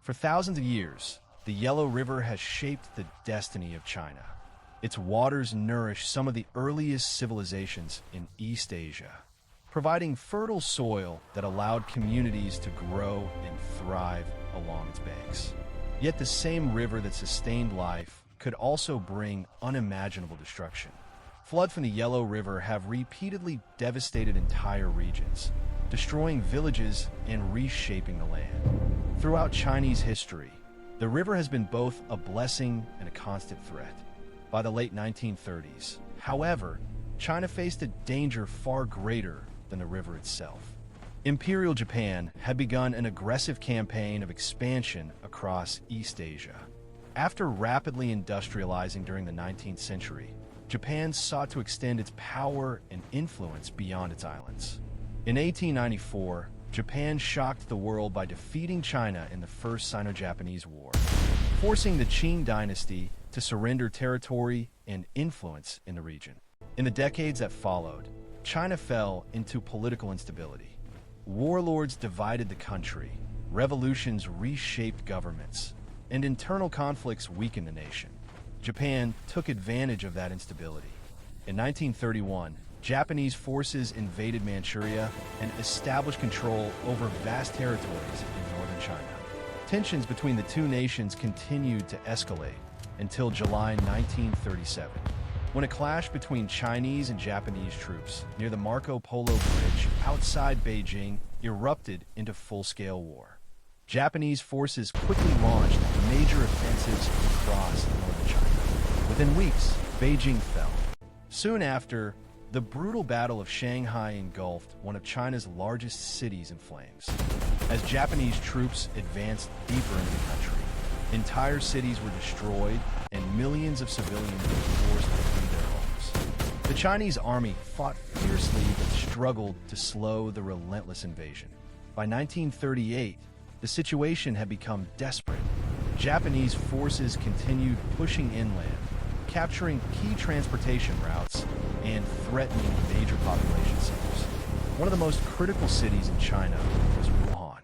For thousands of years, the Yellow River has shaped the destiny of China. Its waters nourish some of the earliest civilizations in East Asia, providing fertile soil that allowed communities to grow and thrive along its banks. Yet the same river that sustained life could also bring unimaginable destruction. Floods from the Yellow River have repeatedly devastated entire regions, destroying villages and reshaping the land. Throughout Chinese history, the river has been both a blessing and a constant threat. By the late 1930s, however, China faced a danger far greater than the river itself. Imperial Japan had begun an aggressive campaign of expansion across East Asia. After rapidly industrializing during the 19th century, Japan sought to extend its power and influence beyond its islands. In 1894, Japan shocked the world by defeating China in the First Sino-Japanese War, forcing the Qing dynasty to surrender territory and influence in the region. In the decades that followed, China fell into political instability. Warlords divided the country, revolutions reshaped governments, and internal conflicts weakened the nation. Japan took advantage of that instability. In 1931, Japanese forces invaded Manchuria and established control over vast territories in northern China. Tensions between the two nations continued to escalate until July 1937, when a clash between Chinese and Japanese troops near the Marco Polo Bridge outside Beijing erupted into full-scale war. Japanese forces quickly launched major offensives across northern China. Within weeks, Beijing fell. Soon after, the brutal Battle of Shanghai engulfed one of China's largest cities in flames. As Japanese troops advanced deeper into the country, entire cities were destroyed and millions of civilians were forced to flee their homes. The Chinese army fought fiercely but struggled to slow the relentless invasion. By 1938, the situation had become desperate. Japanese forces continued pushing inland, capturing key transportation routes and threatening major population centers. One of the most critical cities in China was Wuhan.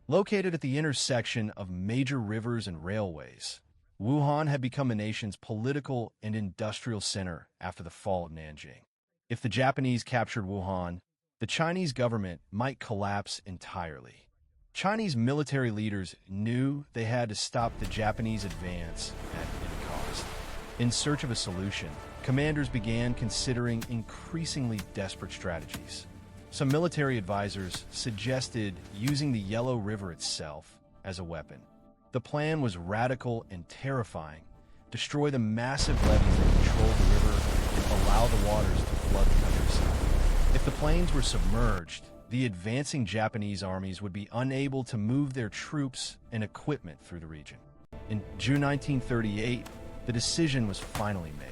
Located at the intersection of major rivers and railways, Wuhan had become the nation's political and industrial center after the fall of Nanjing. If the Japanese captured Wuhan, the Chinese government might collapse entirely. Chinese military leaders knew they had to stop the Japanese advance at any cost. In search of a solution, commanders began considering increasingly desperate strategies. Some military advisors suggested using the Yellow River itself as a weapon. The plan was radical and terrifying: destroy the massive levees that control the river and allow the waters to flood the countryside. If the plains were submerged, the advancing Japanese armies would be unable to move their troops and equipment through the region. In June 1938, the decision was finally made.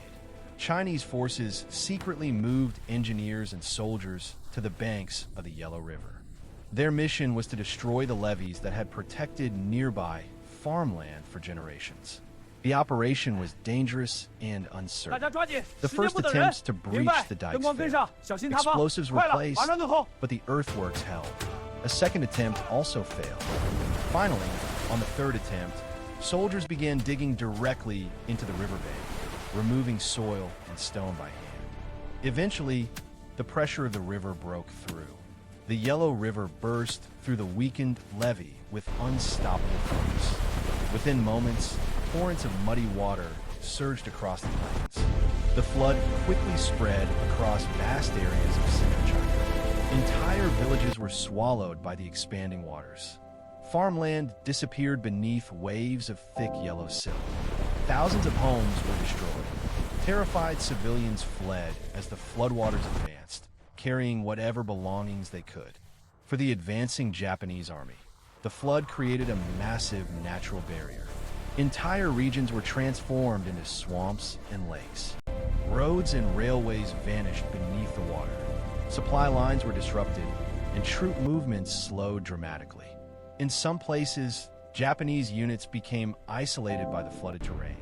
Chinese forces secretly moved engineers and soldiers to the banks of the Yellow River. Their mission was to destroy the levees that had protected nearby farmland for generations. The operation was dangerous and uncertain. The first attempts to breach the dikes failed. Explosives were placed, but the earthworks held. A second attempt also failed. Finally, on the third attempt, soldiers began digging directly into the riverbank, removing soil and stone by hand. Eventually, the pressure of the river broke through. The Yellow River burst through the weakened levee with unstoppable force. Within moments, torrents of muddy water surged across the plains. The flood quickly spread across vast areas of central China. Entire villages were swallowed by the expanding waters. Farmland disappeared beneath waves of thick yellow silt. Thousands of homes were destroyed. Terrified civilians fled as the floodwaters advanced, carrying whatever belongings they could. For the advancing Japanese army, the flood created a massive natural barrier. Entire regions were transformed into swamps and lakes. Roads and railways vanished beneath the water. Supply lines were disrupted, and troop movements slowed dramatically. In some places, Japanese units became isolated by the flooded terrain.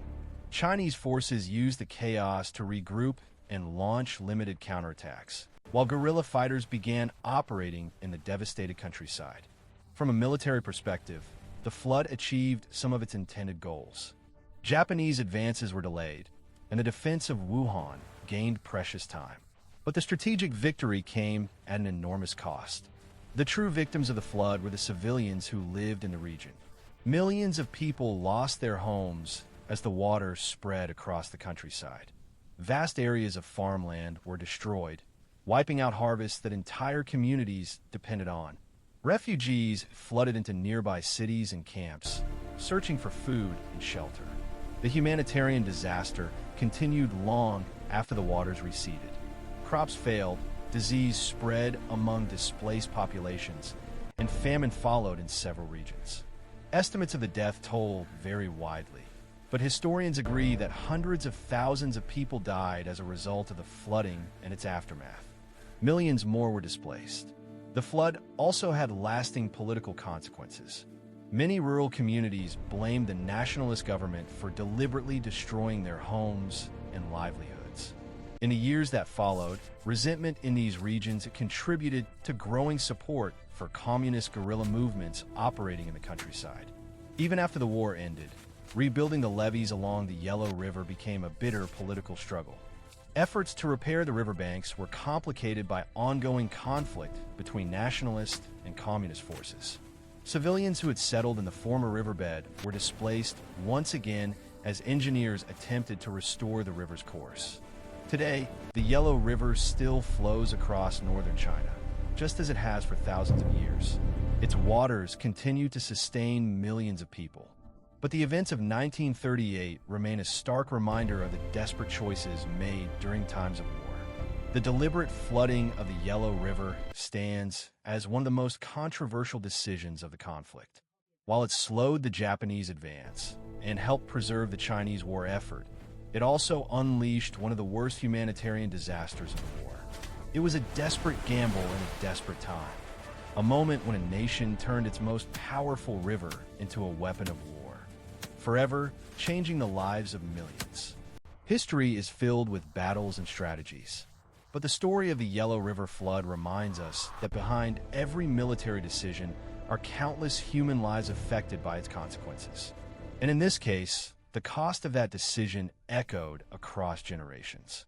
Chinese forces used the chaos to regroup and launch limited counterattacks, while guerrilla fighters began operating in the devastated countryside. From a military perspective, the flood achieved some of its intended goals. Japanese advances were delayed, and the defense of Wuhan gained precious time. But the strategic victory came at an enormous cost. The true victims of the flood were the civilians who lived in the region. Millions of people lost their homes as the water spread across the countryside. Vast areas of farmland were destroyed, wiping out harvests that entire communities depended on. Refugees flooded into nearby cities and camps, searching for food and shelter. The humanitarian disaster continued long after the waters receded. Crops failed, disease spread among displaced populations, and famine followed in several regions. Estimates of the death toll vary widely, but historians agree that hundreds of thousands of people died as a result of the flooding and its aftermath. Millions more were displaced. The flood also had lasting political consequences. Many rural communities blamed the nationalist government for deliberately destroying their homes and livelihoods. In the years that followed, resentment in these regions contributed to growing support for communist guerrilla movements operating in the countryside. Even after the war ended, rebuilding the levees along the Yellow River became a bitter political struggle. Efforts to repair the riverbanks were complicated by ongoing conflict between nationalist and communist forces. Civilians who had settled in the former riverbed were displaced once again as engineers attempted to restore the river's course. Today, the Yellow River still flows across northern China, just as it has for thousands of years. Its waters continue to sustain millions of people. But the events of 1938 remain a stark reminder of the desperate choices made during times of war. The deliberate flooding of the Yellow River stands as one of the most controversial decisions of the conflict. While it slowed the Japanese advance and helped preserve the Chinese war effort, it also unleashed one of the worst humanitarian disasters of the war. It was a desperate gamble in a desperate time, a moment when a nation turned its most powerful river into a weapon of war, forever changing the lives of millions. History is filled with battles and strategies, but the story of the Yellow River flood reminds us that behind every military decision are countless human lives affected by its consequences. And in this case, the cost of that decision echoed across generations.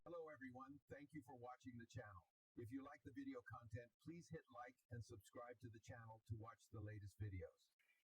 Hello everyone, thank you for watching the channel. If you like the video content, please hit like and subscribe to the channel to watch the latest videos.